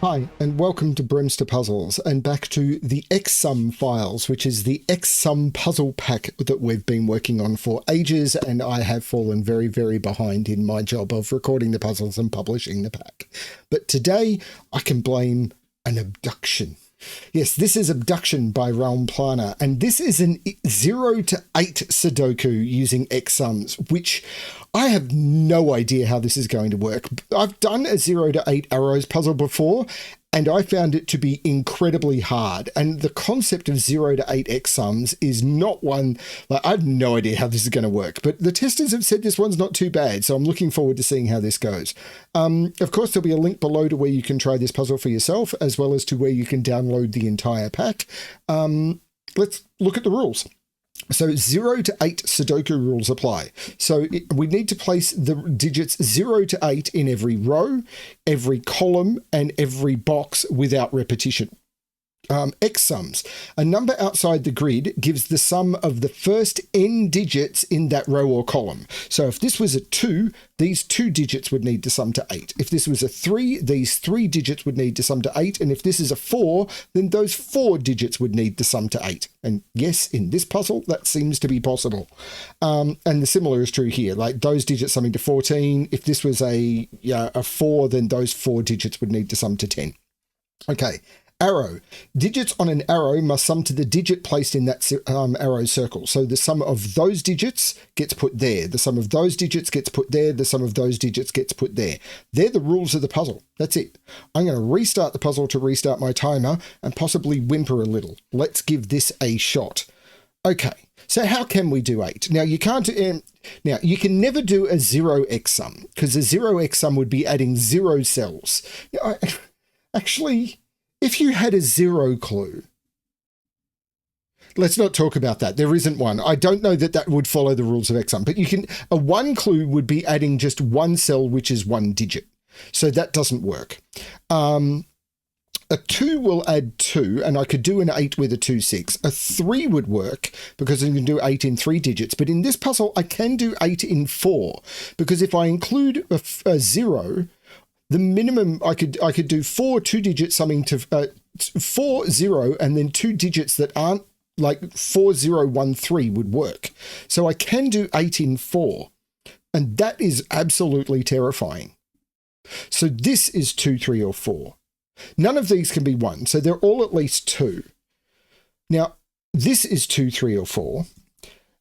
Hi, and welcome to BremSter Puzzles, and back to the XSum files, which is the XSum puzzle pack that we've been working on for ages, and I have fallen very, very behind in my job of recording the puzzles and publishing the pack. But today, I can blame an abduction. Yes, this is Abduction by Raumplaner, and this is an 0 to 8 Sudoku using XSums, which I have no idea how this is going to work. I've done a 0 to 8 arrows puzzle before, and I found it to be incredibly hard. And the concept of 0 to 8 XSums is not one, like, I have no idea how this is going to work, but the testers have said this one's not too bad, so I'm looking forward to seeing how this goes. Of course, there'll be a link below to where you can try this puzzle for yourself, as well as to where you can download the entire pack. Let's look at the rules. So 0 to 8 Sudoku rules apply. So we need to place the digits 0 to 8 in every row, every column, and every box without repetition. XSums. A number outside the grid gives the sum of the first n digits in that row or column. So if this was a 2, these 2 digits would need to sum to 8. If this was a 3, these 3 digits would need to sum to 8. And if this is a 4, then those 4 digits would need to sum to 8. And yes, in this puzzle, that seems to be possible. And the similar is true here. Like those digits summing to 14. If this was a 4, then those 4 digits would need to sum to 10. Okay. Arrow. Digits on an arrow must sum to the digit placed in that arrow circle. So the sum of those digits gets put there. The sum of those digits gets put there. The sum of those digits gets put there. They're the rules of the puzzle. That's it. I'm going to restart the puzzle to restart my timer and possibly whimper a little. Let's give this a shot. Okay. So how can we do 8? Now you can't. Now you can never do a 0 XSum because a 0 XSum would be adding 0 cells. Actually, if you had a 0 clue, let's not talk about that. There isn't one. I don't know that that would follow the rules of XSum, but you can. A 1 clue would be adding just 1 cell, which is 1 digit. So that doesn't work. A 2 will add 2, and I could do an 8 with a 2, 6. A 3 would work because I can do 8 in 3 digits. But in this puzzle, I can do 8 in 4 because if I include a 0, the minimum I could do 4 2-digit summing to 4 0 and then 2 digits that aren't like 4 0 1 3 would work. So I can do 8 in 4, and that is absolutely terrifying. So this is 2, 3, or 4. None of these can be 1, so they're all at least 2. Now this is 2, 3, or 4.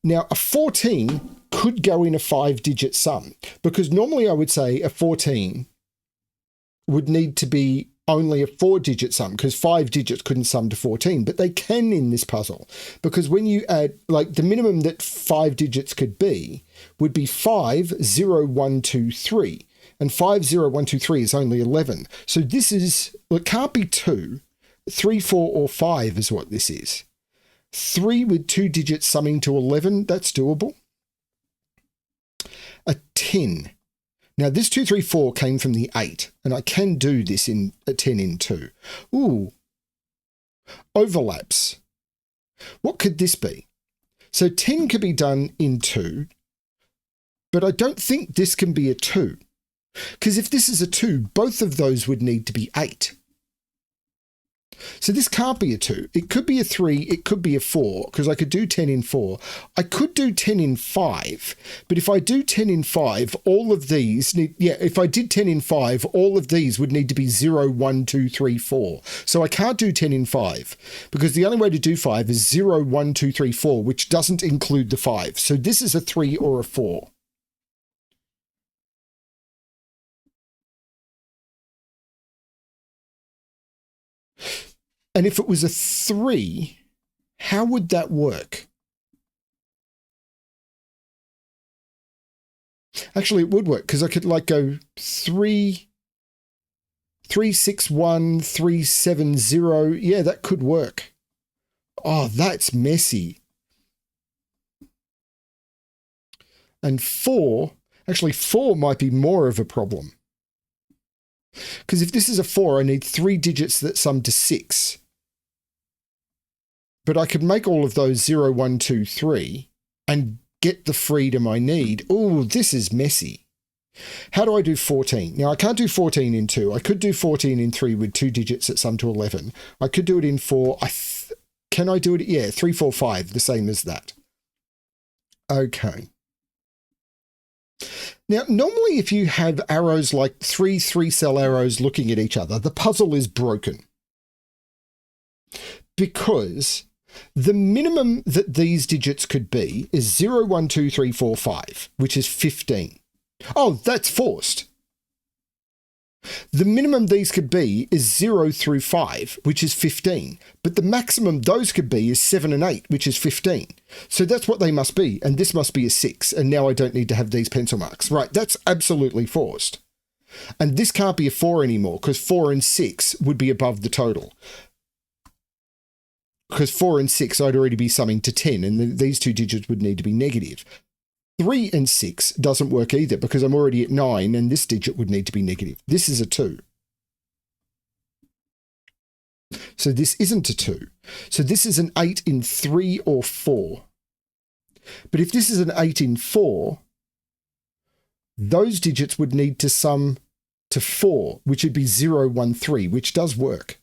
Now a 14 could go in a 5-digit sum because normally I would say a 14 would need to be only a 4-digit sum because 5 digits couldn't sum to 14, but they can in this puzzle because when you add, like the minimum that 5 digits could be would be 5, 0, 1, 2, 3. And 5, 0, 1, 2, 3 is only 11. So this is, well, it can't be 2, 3, 4, or 5 is what this is. 3 with 2 digits summing to 11, that's doable. A 10. Now, this 2, 3, 4 came from the 8, and I can do this in a 10 in 2. Ooh. Overlaps. What could this be? So 10 could be done in 2, but I don't think this can be a 2. Because if this is a 2, both of those would need to be 8. So this can't be a 2. It could be a 3. It could be a 4 because I could do 10 in 4. I could do 10 in 5. But if I do 10 in 5, all of these need, if I did 10 in 5, all of these would need to be 0, 1, 2, 3, 4. So I can't do 10 in 5 because the only way to do 5 is 0, 1, 2, 3, 4, which doesn't include the 5. So this is a 3 or a 4. And if it was a 3, how would that work? Actually, it would work because I could like go 3, 3, 6, 1, 3, 7, 0. Yeah, that could work. Oh, that's messy. And 4, actually 4 might be more of a problem. Because if this is a 4, I need 3 digits that sum to 6. But I could make all of those 0, 1, 2, 3 and get the freedom I need. Oh, this is messy. How do I do 14? Now, I can't do 14 in 2. I could do 14 in 3 with 2 digits that sum to 11. I could do it in 4. Can I do it? Yeah, 3, 4, 5, the same as that. Okay. Now, normally if you have arrows like 3 3-cell arrows looking at each other, the puzzle is broken. Because the minimum that these digits could be is 0, 1, 2, 3, 4, 5, which is 15. Oh, that's forced. The minimum these could be is 0 through 5, which is 15. But the maximum those could be is 7 and 8, which is 15. So that's what they must be. And this must be a 6. And now I don't need to have these pencil marks. Right, that's absolutely forced. And this can't be a 4 anymore because 4 and 6 would be above the total. Because 4 and 6, I'd already be summing to 10. And these two digits would need to be negative. 3 and 6 doesn't work either because I'm already at 9 and this digit would need to be negative. This is a 2. So this isn't a 2. So this is an 8 in 3 or 4. But if this is an 8 in 4, those digits would need to sum to 4, which would be 0, 1, 3, which does work.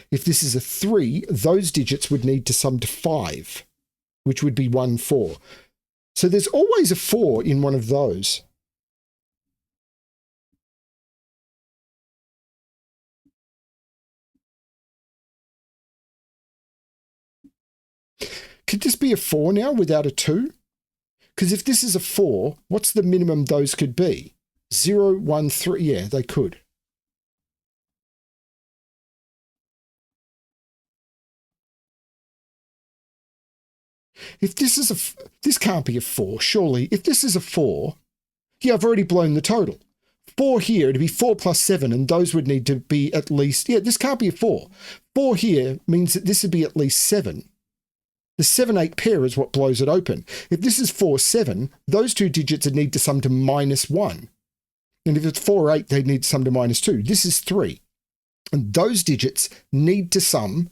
If this is a 3, those digits would need to sum to 5. Which would be 1, 4. So there's always a 4 in one of those. Could this be a 4 now without a 2? Because if this is a 4, what's the minimum those could be? 0, 1, 3. Yeah, they could. If this is this can't be a 4, surely. If this is a 4, yeah, I've already blown the total. 4 here, it'd be 4 plus 7, and those would need to be at least, yeah, this can't be a 4. 4 here means that this would be at least 7. The 7, 8 pair is what blows it open. If this is 4, 7, those two digits would need to sum to -1. And if it's 4, 8, they'd need to sum to -2. This is 3. And those digits need to sum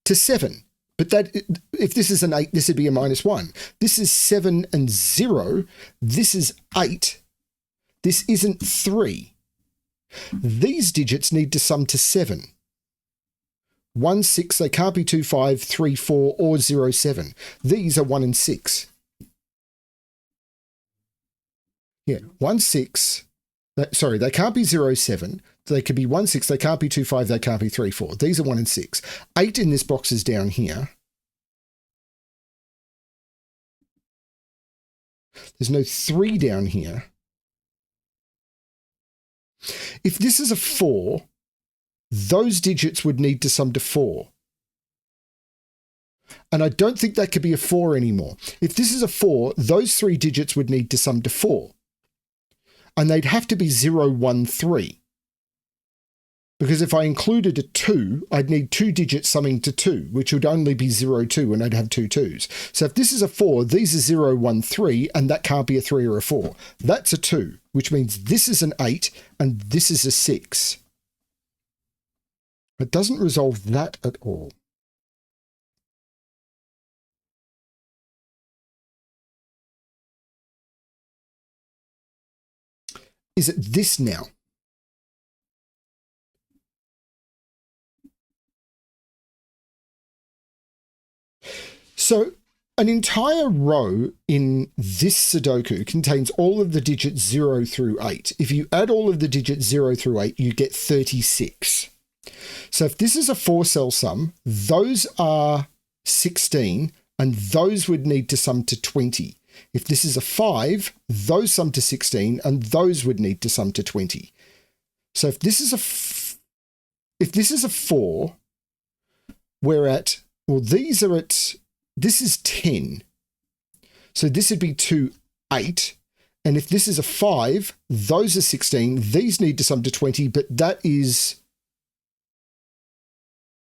to 7. But that, if this is an 8, this would be a -1. This is 7 and 0. This is 8. This isn't 3. These digits need to sum to 7. 1, 6, they can't be 2, 5, 3, 4, or 0, 7. These are 1 and 6. Yeah, 1, 6. Sorry, they can't be 0, 7. They could be 1, 6. They can't be 2, 5. They can't be 3, 4. These are 1 and 6. 8 in this box is down here. There's no 3 down here. If this is a 4, those digits would need to sum to 4. And I don't think that could be a 4 anymore. If this is a 4, those 3 digits would need to sum to 4. And they'd have to be 0, 1, 3. Because if I included a 2, I'd need 2 digits summing to 2, which would only be 0, 2, and I'd have 2 2s. So if this is a 4, these are 0, 1, 3, and that can't be a 3 or a 4. That's a 2, which means this is an 8, and this is a 6. It doesn't resolve that at all. Is it this now? So an entire row in this Sudoku contains all of the digits 0 through 8. If you add all of the digits 0 through 8, you get 36. So if this is a 4-cell sum, those are 16, and those would need to sum to 20. If this is a 5, those sum to 16, and those would need to sum to 20. So if this is a 4, we're at, well, these are at, this is 10. So this would be 2, 8. And if this is a 5, those are 16. These need to sum to 20, but that is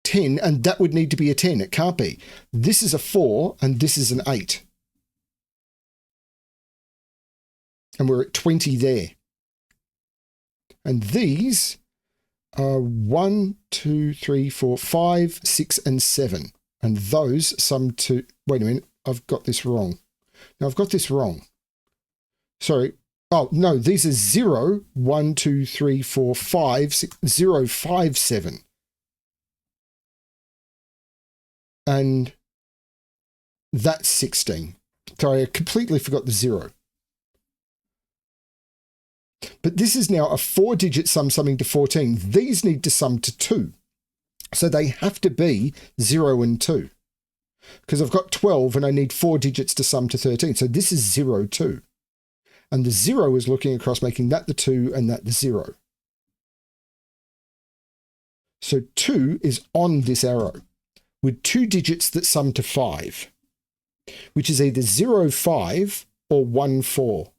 10, and that would need to be a 10. It can't be. This is a 4, and this is an 8. And we're at 20 there. And these are 1, 2, 3, 4, 5, 6, and 7. And those sum to, wait a minute, I've got this wrong. Now I've got this wrong. Sorry, Oh, no, these are 0, 1, 2, 3, 4, 5, 6, 0, 5, 7. And that's 16. Sorry, I completely forgot the 0. But this is now a 4-digit sum summing to 14. These need to sum to 2. So they have to be 0 and 2. Because I've got 12 and I need 4 digits to sum to 13. So this is 0, 2. And the 0 is looking across, making that the 2 and that the 0. So 2 is on this arrow with 2 digits that sum to 5, which is either 0, 5 or 1, 4.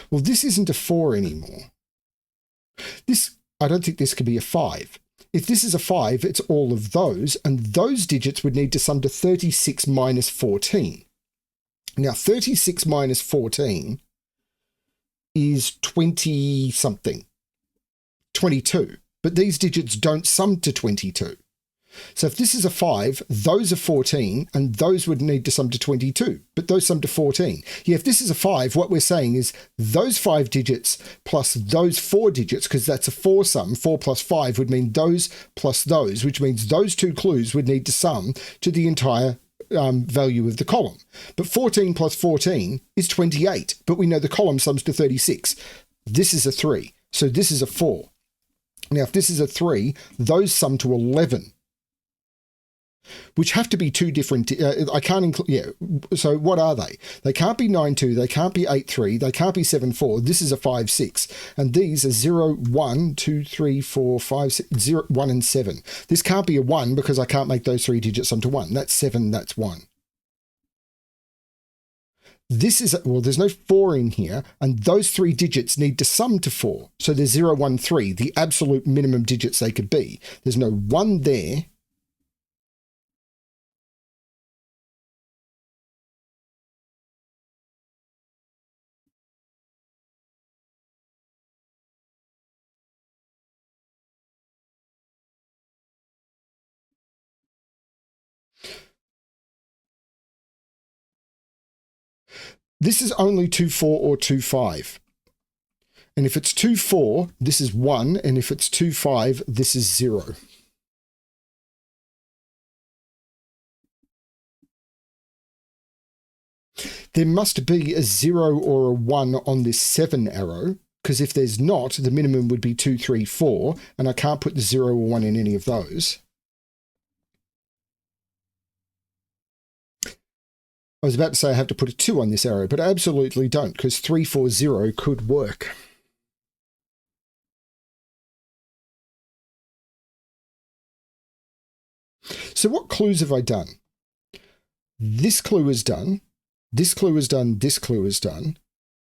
Well, this isn't a 4 anymore. I don't think this could be a 5. If this is a 5, it's all of those, and those digits would need to sum to 36 minus 14. Now, 36 minus 14 is 20-something, 22, but these digits don't sum to 22. So if this is a 5, those are 14, and those would need to sum to 22, but those sum to 14. Yeah, if this is a 5, what we're saying is those 5 digits plus those 4 digits, because that's a 4 sum, 4 plus 5 would mean those plus those, which means those 2 clues would need to sum to the entire value of the column. But 14 plus 14 is 28, but we know the column sums to 36. This is a 3, so this is a 4. Now, if this is a 3, those sum to 11. Which have to be 2 different, I can't include, yeah, so what are they? They can't be 9, 2, they can't be 8, 3, they can't be 7, 4, this is a 5, 6, and these are 0, 1, 2, 3, 4, 5, 6, 0, 1, and 7. This can't be a 1 because I can't make those 3 digits sum to 1. That's 7, that's 1. This is, well, there's no 4 in here, and those 3 digits need to sum to 4. So there's 0, 1, 3, the absolute minimum digits they could be. There's no 1 there. This is only 2, 4 or 2, 5. And if it's 2, 4, this is 1. And if it's 2, 5, this is 0. There must be a 0 or a 1 on this 7 arrow, because if there's not, the minimum would be 2, 3, 4, and I can't put the 0 or 1 in any of those. I was about to say I have to put a 2 on this arrow, but I absolutely don't, because 3, 4, 0 could work. So what clues have I done? This clue is done. This clue is done. This clue is done.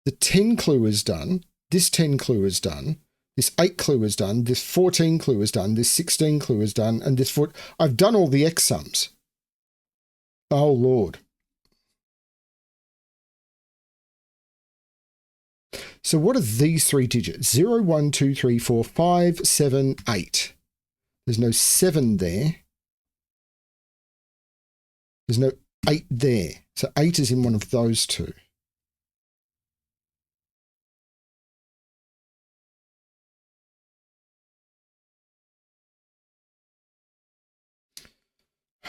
The 10 clue is done. This 10 clue is done. This 8 clue is done. This 14 clue is done. This 16 clue is done. And this 4. I've done all the X sums. Oh, Lord. So what are these 3 digits? 0, 1, 2, 3, 4, 5, 7, 8. There's no 7 there. There's no 8 there. So 8 is in one of those 2.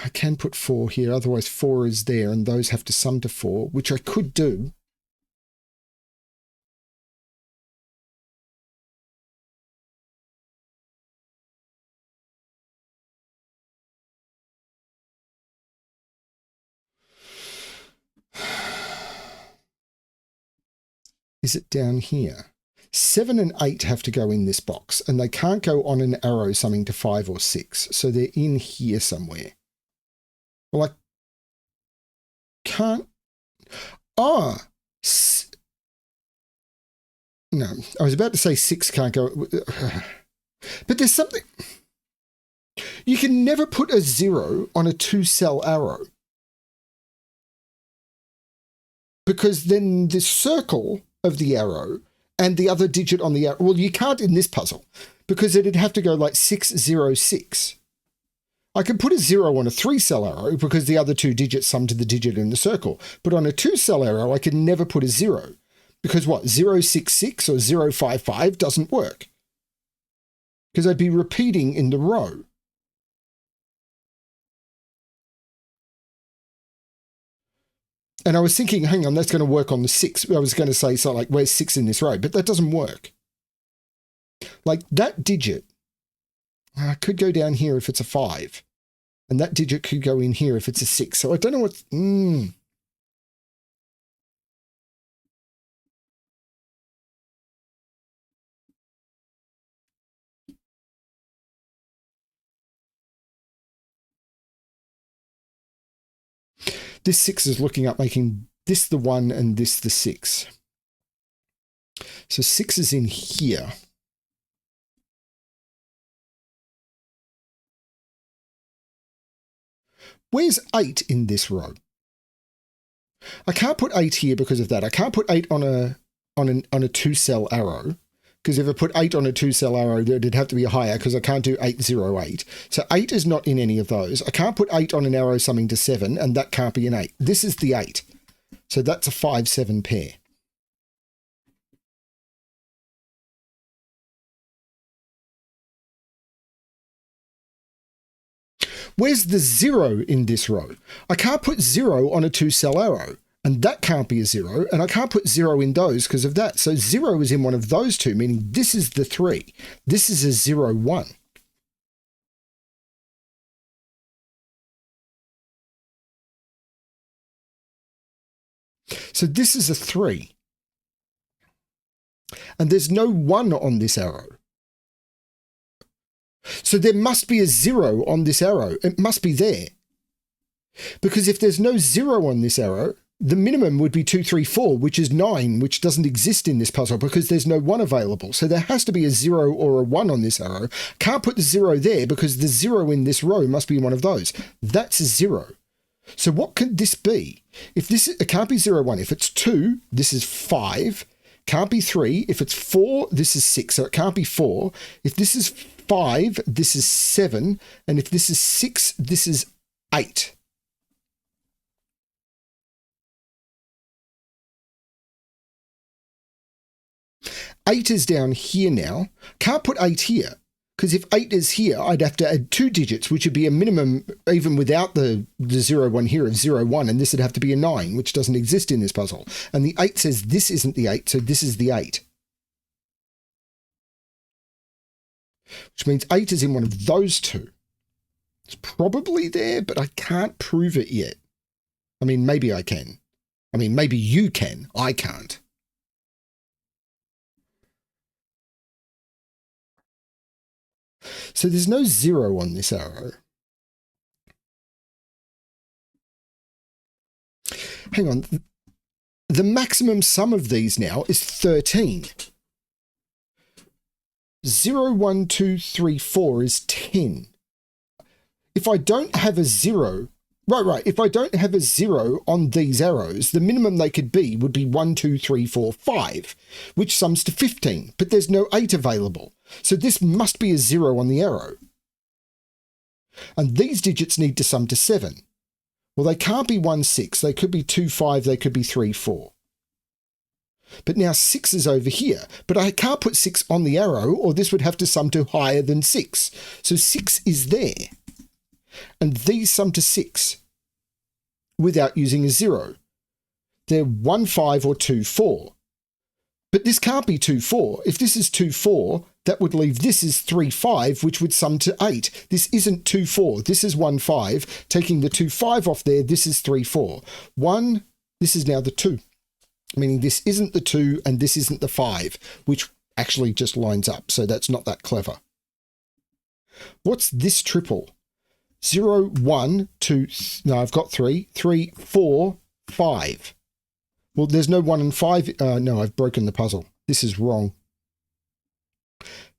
I can put 4 here, otherwise 4 is there, and those have to sum to 4, which I could do. Is it down here? 7 and 8 have to go in this box, and they can't go on an arrow summing to 5 or 6, so they're in here somewhere. Well, I can't... Ah! No, I was about to say 6 can't go... But there's something... You can never put a 0 on a 2-cell arrow. Because then the circle of the arrow and the other digit on the arrow... Well, you can't in this puzzle, because it'd have to go like 6, 0, 6. I could put a 0 on a 3-cell arrow because the other 2 digits sum to the digit in the circle. But on a 2-cell arrow, I could never put a 0 because what, 066 or 055 doesn't work because I'd be repeating in the row. And I was thinking, hang on, that's going to work on the 6. I was going to say something like, where's 6 in this row? But that doesn't work. Like that digit, I could go down here if it's a 5. And that digit could go in here if it's a 6. So I don't know what... This 6 is looking up, making this the 1 and this the 6. So 6 is in here. Where's 8 in this row? I can't put 8 here because of that. I can't put 8 on a 2-cell arrow, because if I put 8 on a 2-cell arrow, it'd have to be higher because I can't do 808. So 8 is not in any of those. I can't put 8 on an arrow summing to 7, and that can't be an 8. This is the 8. So that's a 5-7 pair. Where's the 0 in this row? I can't put 0 on a 2-cell arrow, and that can't be a 0, and I can't put 0 in those because of that. So 0 is in one of those two, meaning this is the 3. This is a 0, 1. So this is a 3. And there's no 1 on this arrow. So there must be a 0 on this arrow. It must be there. Because if there's no 0 on this arrow, the minimum would be 2, 3, 4, which is 9, which doesn't exist in this puzzle because there's no 1 available. So there has to be a 0 or a 1 on this arrow. Can't put the 0 there because the 0 in this row must be one of those. That's a 0. So what could this be? If this, it can't be 0, 1. If it's 2, this is 5. Can't be 3. If it's 4, this is 6. So it can't be 4. If this is 5, this is 7. And if this is 6, this is 8. Eight is down here now. Can't put 8 here, because if 8 is here, I'd have to add 2 digits, which would be a minimum, even without the 0, 1 here, of 0, 1, and this would have to be a 9, which doesn't exist in this puzzle. And the 8 says this isn't the 8, so this is the 8. Which means 8 is in one of those two. It's probably there, but I can't prove it yet. I mean, maybe I can. I mean, maybe you can. I can't. So there's no 0 on this arrow. Hang on. The maximum sum of these now is 13. 0, 1, 2, 3, 4 is 10. If I don't have a 0, right. If I don't have a 0 on these arrows, the minimum they could be would be 1, 2, 3, 4, 5, which sums to 15, but there's no 8 available. So this must be a 0 on the arrow. And these digits need to sum to 7. Well, they can't be 1, 6. They could be 2, 5. They could be 3, 4. But now 6 is over here. But I can't put 6 on the arrow, or this would have to sum to higher than 6. So 6 is there. And these sum to 6 without using a 0. They're 1, 5 or 2, 4. But this can't be 2, 4. If this is 2, 4, that would leave this is 3, 5, which would sum to 8. This isn't 2, 4. This is 1, 5. Taking the 2, 5 off there, this is 3, 4. 1, this is now the 2. Meaning this isn't the 2 and this isn't the 5, which actually just lines up. So that's not that clever. What's this triple? 0, 1, 2, no, I've got 3, 3, 4, 5. Well, there's no 1 and 5. No, I've broken the puzzle. This is wrong.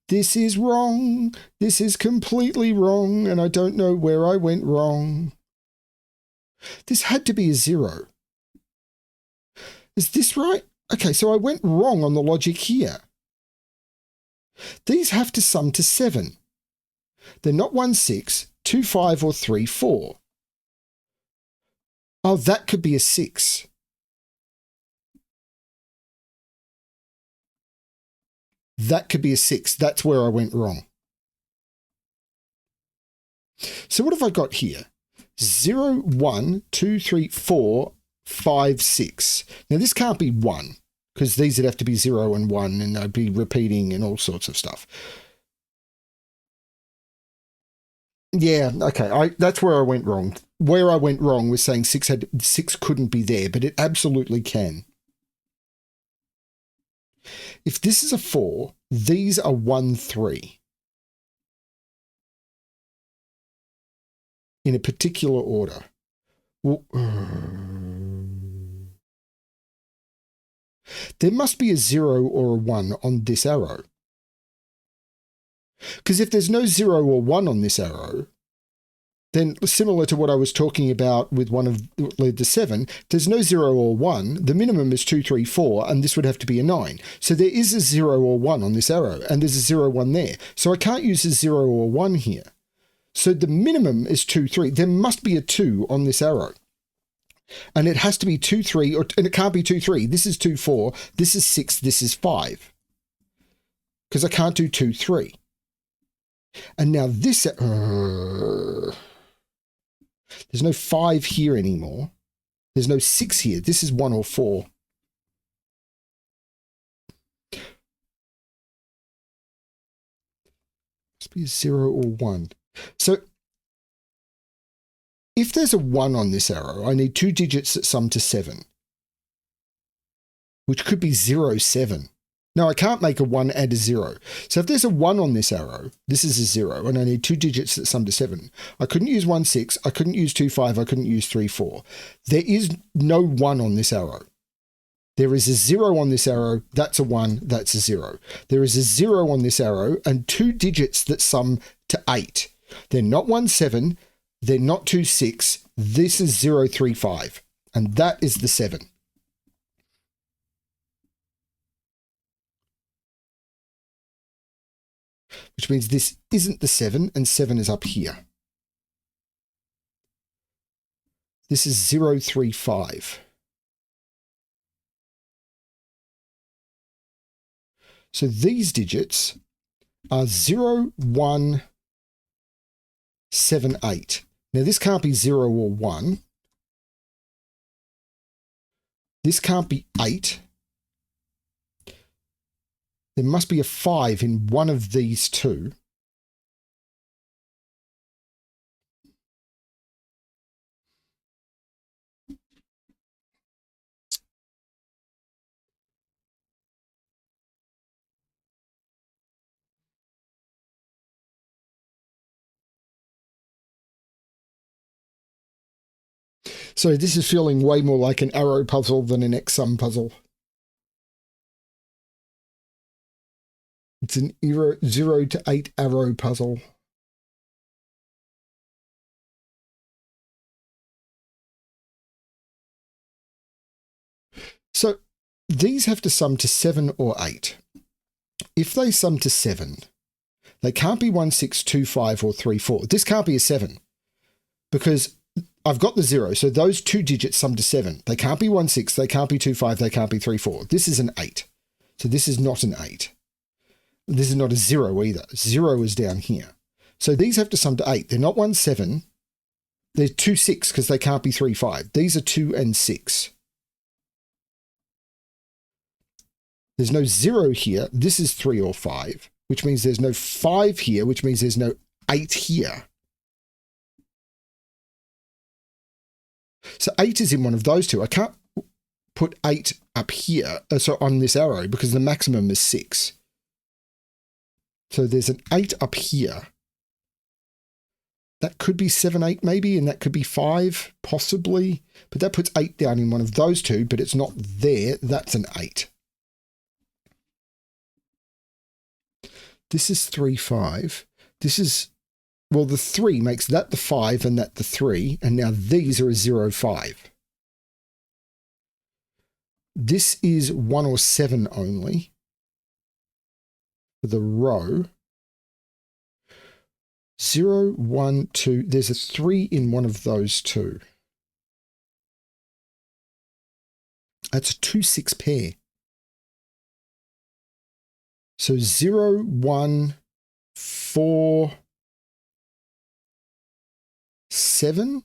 This is wrong. This is completely wrong, and I don't know where I went wrong. This had to be a 0. Is this right? Okay, so I went wrong on the logic here. These have to sum to 7. They're not 1, 6, 2, 5, or 3, 4. Oh, that could be a 6. That could be a 6. That's where I went wrong. So what have I got here? 0, 1, 2, 3, 4, 5, 6. Now this can't be 1 because these would have to be 0 and 1 and I'd be repeating and all sorts of stuff. Yeah, okay. That's where I went wrong. Where I went wrong was saying 6 couldn't be there, but it absolutely can. If this is a 4, these are 1, 3. In a particular order. Well, there must be a 0 or a 1 on this arrow. Because if there's no 0 or 1 on this arrow, then similar to what I was talking about with one of the 7, there's no 0 or 1. The minimum is 2, 3, 4, and this would have to be a 9. So there is a 0 or 1 on this arrow, and there's a 0, 1 there. So I can't use a 0 or 1 here. So the minimum is 2, 3. There must be a 2 on this arrow. And it has to be 2, 3, and it can't be 2, 3. This is 2, 4. This is 6. This is 5. Because I can't do 2, 3. And now this... there's no 5 here anymore. There's no 6 here. This is 1 or 4. Must be a 0 or 1. So if there's a 1 on this arrow, I need 2 digits that sum to 7, which could be 0, 7. No, I can't make a 1 and a 0. So if there's a 1 on this arrow, this is a 0, and I need 2 digits that sum to 7. I couldn't use 1, 6. I couldn't use 2, 5. I couldn't use 3, 4. There is no 1 on this arrow. There is a 0 on this arrow. That's a 1. That's a 0. There is a 0 on this arrow and 2 digits that sum to 8. They're not 1, 7. They're not 2, 6. This is 0, 3, 5. And that is the 7. Which means this isn't the 7, and 7 is up here. This is 0, 3, 5. So these digits are 0, 1, 7, 8. Now this can't be 0 or 1. This can't be 8. There must be a 5 in one of these two. So this is feeling way more like an arrow puzzle than an X-sum puzzle. It's an 0 to 8 arrow puzzle. So these have to sum to 7 or 8. If they sum to 7, they can't be 1, 6, 2, 5, or 3, 4. This can't be a 7 because I've got the 0. So those 2 digits sum to 7. They can't be 1, 6. They can't be 2, 5. They can't be 3, 4. This is an 8. So this is not an 8. This is not a 0 either. 0 is down here. So these have to sum to 8. They're not 1, 7. They're 2, 6 because they can't be 3, 5. These are 2 and 6. There's no 0 here. This is 3 or 5, which means there's no 5 here, which means there's no 8 here. So 8 is in one of those two. I can't put 8 up here, so on this arrow, because the maximum is 6. So there's an 8 up here. That could be 7, 8 maybe, and that could be 5 possibly. But that puts 8 down in one of those two, but it's not there. That's an 8. This is 3, 5. This is, well, the 3 makes that the 5 and that the 3. And now these are a 0, 5. This is 1 or 7 only for the row. 0, 1, 2. There's a 3 in one of those two. That's a 2, 6 pair. So 0, 1, 4, 7.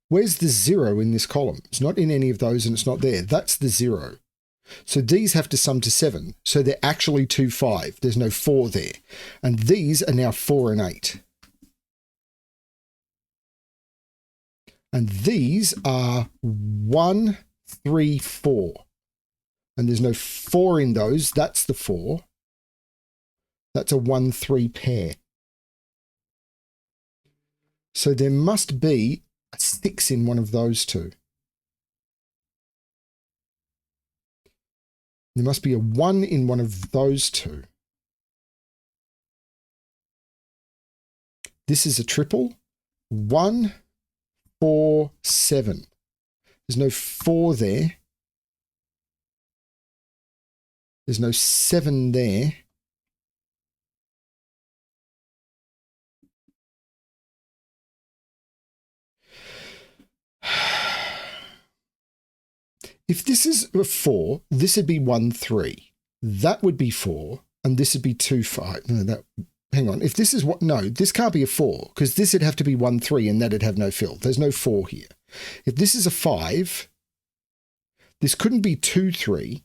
Where's the 0 in this column? It's not in any of those and it's not there. That's the 0. So these have to sum to 7. So they're actually 2, 5. There's no 4 there. And these are now 4 and 8. And these are 1, 3, 4. And there's no 4 in those. That's the 4. That's a 1, 3 pair. So there must be a 6 in one of those two. There must be a 1 in one of those two. This is a triple. 1, 4, 7. There's no 4 there. There's no 7 there. If this is a 4, this would be 1, 3. That would be 4, and this would be 2, 5. No, hang on. If this is what? No, this can't be a 4, because this would have to be 1, 3, and that'd have no fill. There's no 4 here. If this is a 5, this couldn't be 2, 3.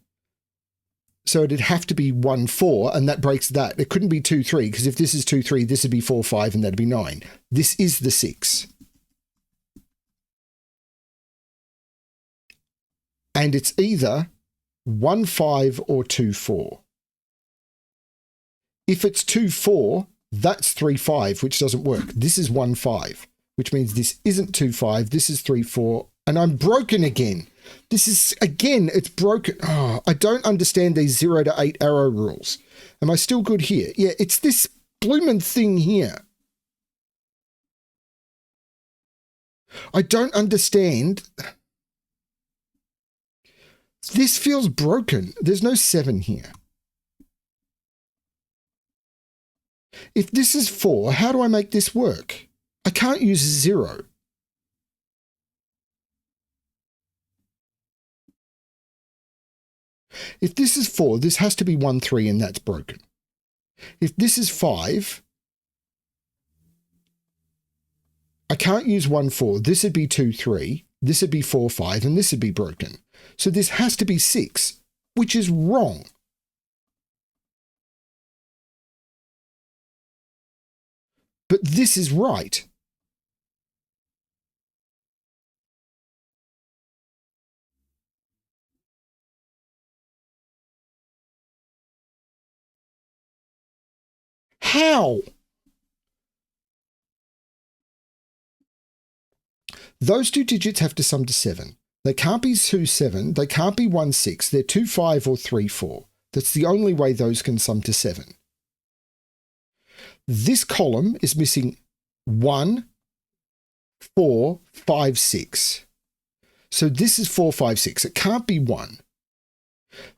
So it'd have to be 1, 4, and that breaks that. It couldn't be 2, 3, because if this is 2, 3, this would be 4, 5, and that'd be 9. This is the 6. And it's either 1, 5 or 2, 4. If it's 2, 4, that's 3, 5, which doesn't work. This is 1, 5, which means this isn't 2, 5. This is 3, 4. And I'm broken again. This is, again, it's broken. Oh, I don't understand these 0 to 8 arrow rules. Am I still good here? Yeah, it's this bloomin' thing here. I don't understand. This feels broken. There's no 7 here. If this is 4, how do I make this work? I can't use 0. If this is 4, this has to be 1, 3, and that's broken. If this is 5, I can't use 1, 4. This would be 2, 3. This would be 4, 5, and this would be broken. So this has to be 6, which is wrong. But this is right. How? Those two digits have to sum to 7. They can't be 2, 7. They can't be 1, 6. They're 2, 5 or 3, 4. That's the only way those can sum to 7. This column is missing 1, 4, 5, 6. So this is 4, 5, 6. It can't be 1.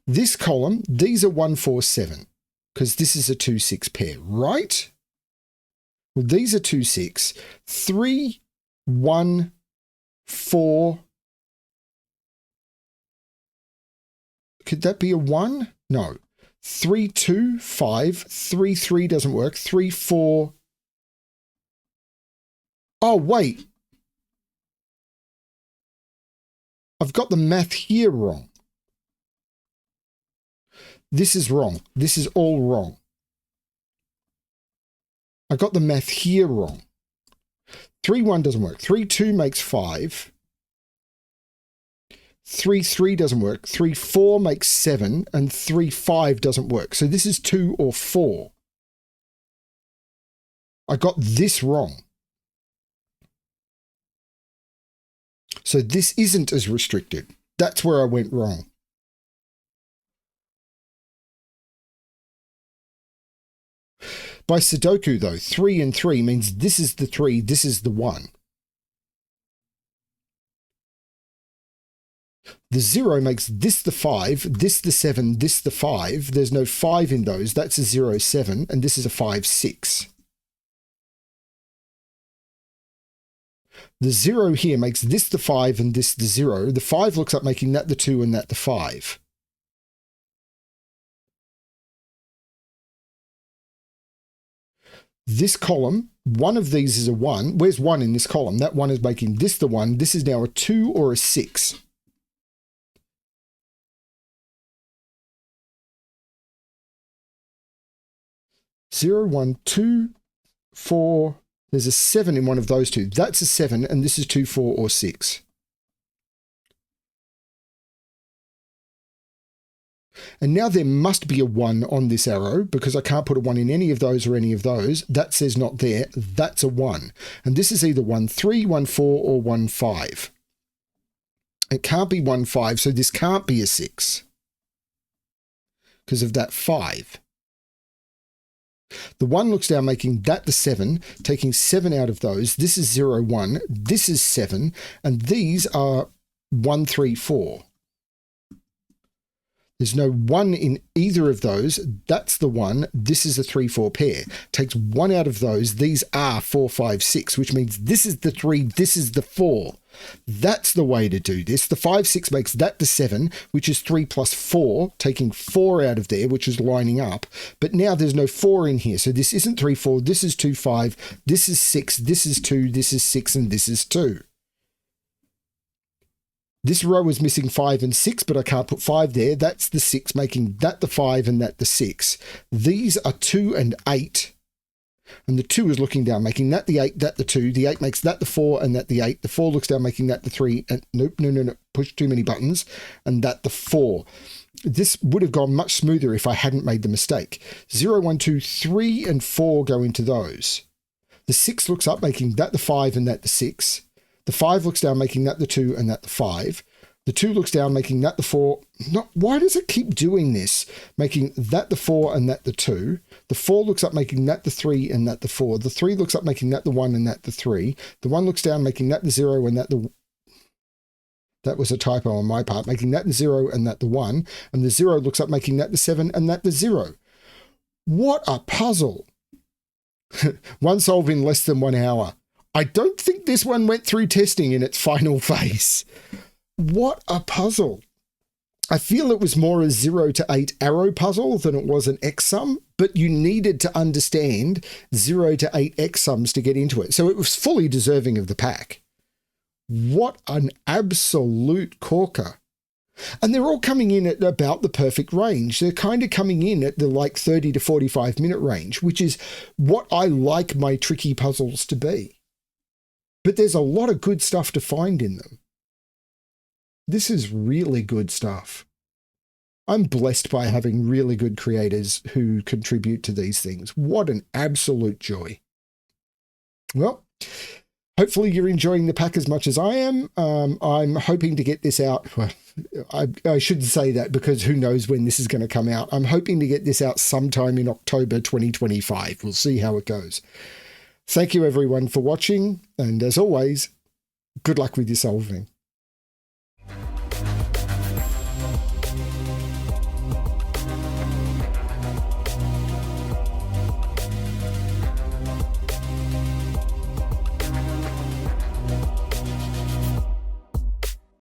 This column, these are 1, 4, 7, because this is a 2, 6 pair, right? Well, these are 2, 6. 3, 1, 4. Could that be a 1? No. 3, 2, 5. 3, 3 doesn't work. 3, 4. Oh, wait. I've got the math here wrong. This is wrong. This is all wrong. I got the math here wrong. 3, 1 doesn't work. 3, 2 makes 5. 3, 3 doesn't work. 3, 4 makes 7. And 3, 5 doesn't work. So this is 2 or 4. I got this wrong. So this isn't as restricted. That's where I went wrong. By Sudoku, though, 3 and 3 means this is the 3, this is the 1. The 0 makes this the 5, this the 7, this the 5. There's no 5 in those. That's a 0, 7, and this is a 5, 6. The 0 here makes this the 5 and this the 0. The 5 looks up making that the 2 and that the 5. This column, one of these is a 1. Where's 1 in this column? That 1 is making this the 1. This is now a 2 or a 6. Zero, 1, 2, 4. There's a 7 in one of those two. That's a 7, and this is 2, 4, or 6. And now there must be a 1 on this arrow because I can't put a 1 in any of those or any of those. That says not there. That's a 1. And this is either 1, 3, 1, 4, or 1, 5. It can't be 1, 5, so this can't be a 6 because of that 5. The 1 looks down, making that the 7, taking 7 out of those. This is 0, 1. This is 7. And these are 1, 3, 4. There's no 1 in either of those. That's the 1. This is a 3, 4 pair. Takes 1 out of those. These are 4, 5, 6, which means this is the 3, this is the 4. That's the way to do this. The 5, 6 makes that the 7, which is 3 plus 4, taking 4 out of there, which is lining up. But now there's no 4 in here. So this isn't 3, 4. This is 2, 5. This is 6. This is 2. This is 6. And this is 2. This row is missing 5 and 6, but I can't put 5 there. That's the 6, making that the 5 and that the 6. These are 2 and 8. And the 2 is looking down, making that the 8, that the 2. The 8 makes that the 4 and that the 8. The 4 looks down, making that the 3. And nope, no. Push too many buttons. And that the 4. This would have gone much smoother if I hadn't made the mistake. 0, 1, 2, 3, and 4 go into those. The 6 looks up, making that the 5 and that the 6. The 5 looks down, making that the 2 and that the 5. The 2 looks down, making that the 4. Why does it keep doing this? Making that the 4 and that the 2. The 4 looks up, making that the 3 and that the 4. The 3 looks up, making that the 1 and that the 3. The 1 looks down, making that the 0 and that the... That was a typo on my part, making that the 0 and that the 1. And the 0 looks up, making that the 7 and that the 0. What a puzzle. One solved in less than 1 hour. I don't think this one went through testing in its final phase. What a puzzle. I feel it was more a 0 to 8 arrow puzzle than it was an X sum, but you needed to understand 0 to 8 X sums to get into it. So it was fully deserving of the pack. What an absolute corker. And they're all coming in at about the perfect range. They're kind of coming in at the like 30 to 45 minute range, which is what I like my tricky puzzles to be. But there's a lot of good stuff to find in them. This is really good stuff. I'm blessed by having really good creators who contribute to these things. What an absolute joy. Well, hopefully you're enjoying the pack as much as I am. I'm hoping to get this out. Well, I shouldn't say that because who knows when this is going to come out. I'm hoping to get this out sometime in October 2025. We'll see how it goes. Thank you everyone for watching. And as always, good luck with your solving.